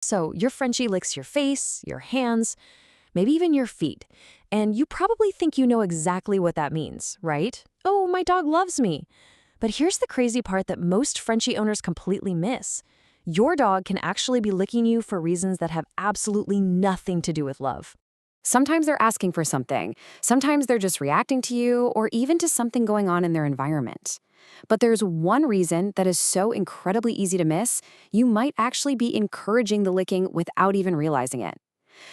So your Frenchie licks your face, your hands, maybe even your feet. And you probably think you know exactly what that means, right? Oh, my dog loves me. But here's the crazy part that most Frenchie owners completely miss. Your dog can actually be licking you for reasons that have absolutely nothing to do with love. Sometimes they're asking for something, sometimes they're just reacting to you or even to something going on in their environment. But there's one reason that is so incredibly easy to miss, you might actually be encouraging the licking without even realizing it.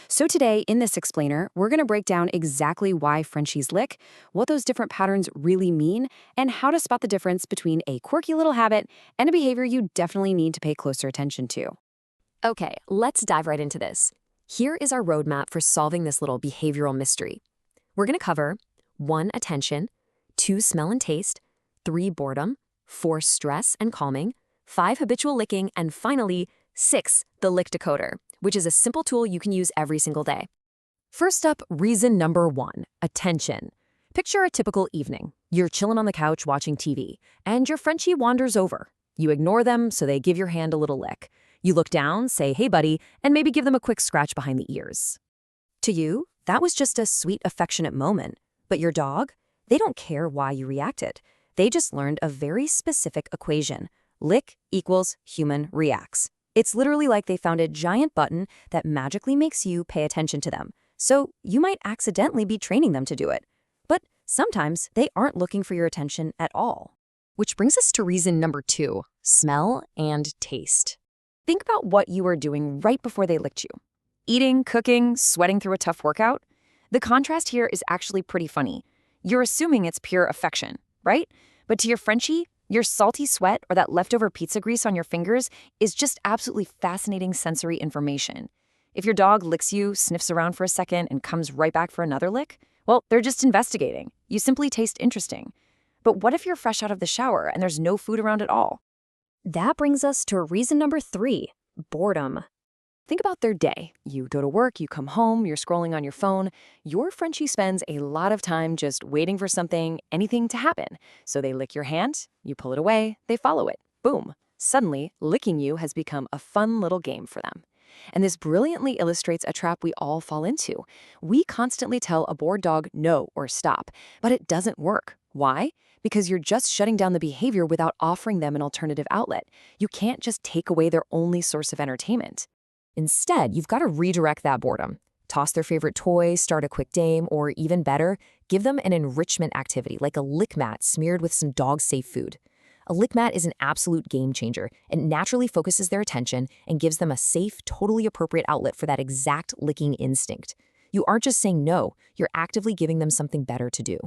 So today, in this explainer, we're going to break down exactly why Frenchies lick, what those different patterns really mean, and how to spot the difference between a quirky little habit and a behavior you definitely need to pay closer attention to. Okay, let's dive right into this. Here is our roadmap for solving this little behavioral mystery. We're going to cover 1. Attention, 2. Smell and taste, 3. Boredom, 4. Stress and calming, 5. Habitual licking, and finally, 6. The Lick Decoder, which is a simple tool you can use every single day. First up, reason number 1, attention. Picture a typical evening. You're chilling on the couch watching TV, and your Frenchie wanders over. You ignore them, so they give your hand a little lick. You look down, say, "Hey, buddy," and maybe give them a quick scratch behind the ears. To you, that was just a sweet, affectionate moment. But your dog? They don't care why you reacted. They just learned a very specific equation. Lick equals human reacts. It's literally like they found a giant button that magically makes you pay attention to them. So you might accidentally be training them to do it. But sometimes they aren't looking for your attention at all. Which brings us to reason number 2, smell and taste. Think about what you were doing right before they licked you. Eating, cooking, sweating through a tough workout. The contrast here is actually pretty funny. You're assuming it's pure affection, right? But to your Frenchie, your salty sweat or that leftover pizza grease on your fingers is just absolutely fascinating sensory information. If your dog licks you, sniffs around for a second, and comes right back for another lick, well, they're just investigating. You simply taste interesting. But what if you're fresh out of the shower and there's no food around at all? That brings us to reason number 3, boredom. Think about their day. You go to work, you come home, you're scrolling on your phone. Your Frenchie spends a lot of time just waiting for something, anything to happen. So they lick your hand, you pull it away, they follow it. Boom. Suddenly, licking you has become a fun little game for them. And this brilliantly illustrates a trap we all fall into. We constantly tell a bored dog no or stop, but it doesn't work. Why? Because you're just shutting down the behavior without offering them an alternative outlet. You can't just take away their only source of entertainment. Instead, you've got to redirect that boredom. Toss their favorite toy, start a quick game, or even better, give them an enrichment activity like a lick mat smeared with some dog-safe food. A lick mat is an absolute game changer. It naturally focuses their attention and gives them a safe, totally appropriate outlet for that exact licking instinct. You aren't just saying no, you're actively giving them something better to do.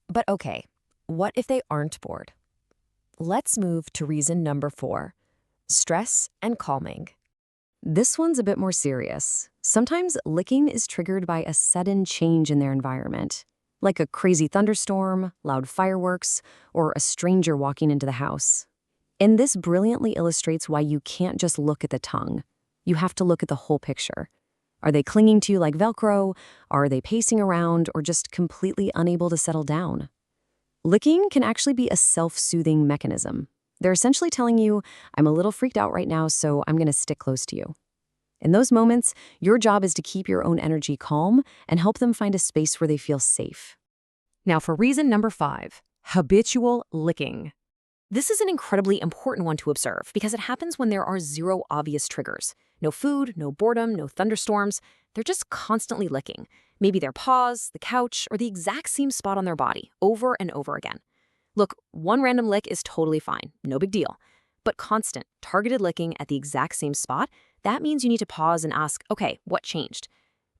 But okay, what if they aren't bored? Let's move to reason number 4, stress and calming. This one's a bit more serious. Sometimes licking is triggered by a sudden change in their environment, like a crazy thunderstorm, loud fireworks, or a stranger walking into the house. And this brilliantly illustrates why you can't just look at the tongue. You have to look at the whole picture. Are they clinging to you like Velcro? Are they pacing around or just completely unable to settle down? Licking can actually be a self-soothing mechanism. They're essentially telling you, "I'm a little freaked out right now, so I'm going to stick close to you." In those moments, your job is to keep your own energy calm and help them find a space where they feel safe. Now for reason number 5, habitual licking. This is an incredibly important one to observe because it happens when there are 0 obvious triggers. No food, no boredom, no thunderstorms. They're just constantly licking. Maybe their paws, the couch, or the exact same spot on their body, over and over again. Look, one random lick is totally fine, no big deal. But constant, targeted licking at the exact same spot, that means you need to pause and ask, okay, what changed?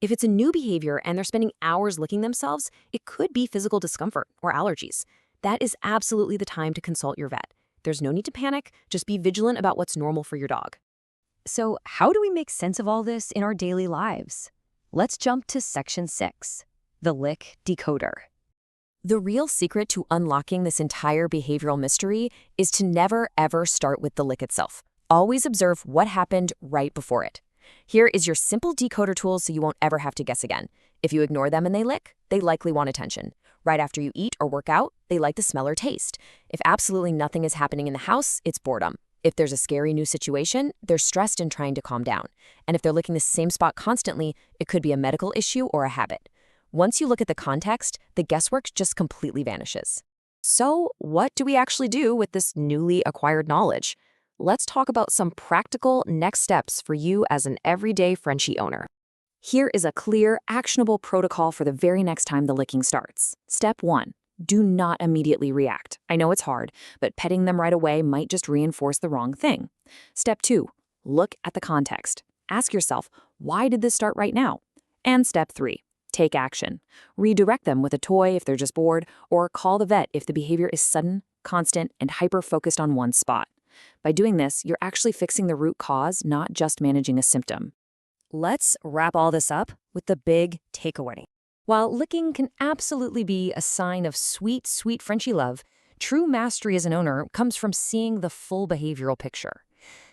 If it's a new behavior and they're spending hours licking themselves, it could be physical discomfort or allergies. That is absolutely the time to consult your vet. There's no need to panic, just be vigilant about what's normal for your dog. So how do we make sense of all this in our daily lives? Let's jump to section 6, the Lick Decoder. The real secret to unlocking this entire behavioral mystery is to never, ever start with the lick itself. Always observe what happened right before it. Here is your simple decoder tool so you won't ever have to guess again. If you ignore them and they lick, they likely want attention. Right after you eat or work out, they like the smell or taste. If absolutely nothing is happening in the house, it's boredom. If there's a scary new situation, they're stressed and trying to calm down. And if they're licking the same spot constantly, it could be a medical issue or a habit. Once you look at the context, the guesswork just completely vanishes. So, what do we actually do with this newly acquired knowledge? Let's talk about some practical next steps for you as an everyday Frenchie owner. Here is a clear, actionable protocol for the very next time the licking starts. Step 1. Do not immediately react. I know it's hard, but petting them right away might just reinforce the wrong thing. Step 2. Look at the context. Ask yourself, why did this start right now? And step 3. Take action. Redirect them with a toy if they're just bored, or call the vet if the behavior is sudden, constant, and hyper-focused on one spot. By doing this, you're actually fixing the root cause, not just managing a symptom. Let's wrap all this up with the big takeaway. While licking can absolutely be a sign of sweet, sweet Frenchie love, true mastery as an owner comes from seeing the full behavioral picture.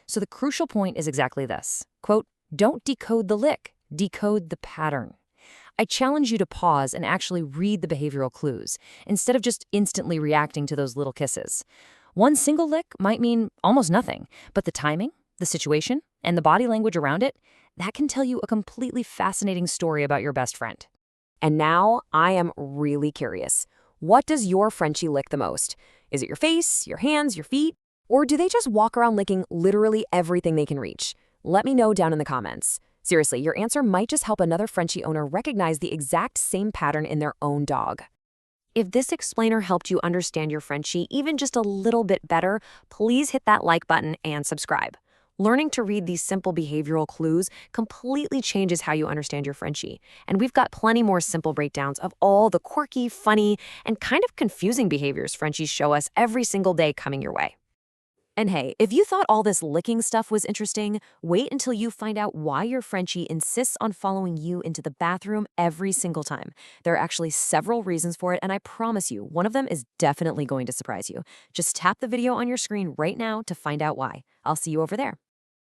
So the crucial point is exactly this. Quote, don't decode the lick, decode the pattern. I challenge you to pause and actually read the behavioral clues, instead of just instantly reacting to those little kisses. One single lick might mean almost nothing, but the timing, the situation, and the body language around it, that can tell you a completely fascinating story about your best friend. And now, I am really curious. What does your Frenchie lick the most? Is it your face, your hands, your feet? Or do they just walk around licking literally everything they can reach? Let me know down in the comments. Seriously, your answer might just help another Frenchie owner recognize the exact same pattern in their own dog. If this explainer helped you understand your Frenchie even just a little bit better, please hit that like button and subscribe. Learning to read these simple behavioral clues completely changes how you understand your Frenchie. And we've got plenty more simple breakdowns of all the quirky, funny, and kind of confusing behaviors Frenchies show us every single day coming your way. And hey, if you thought all this licking stuff was interesting, wait until you find out why your Frenchie insists on following you into the bathroom every single time. There are actually several reasons for it, and I promise you, one of them is definitely going to surprise you. Just tap the video on your screen right now to find out why. I'll see you over there.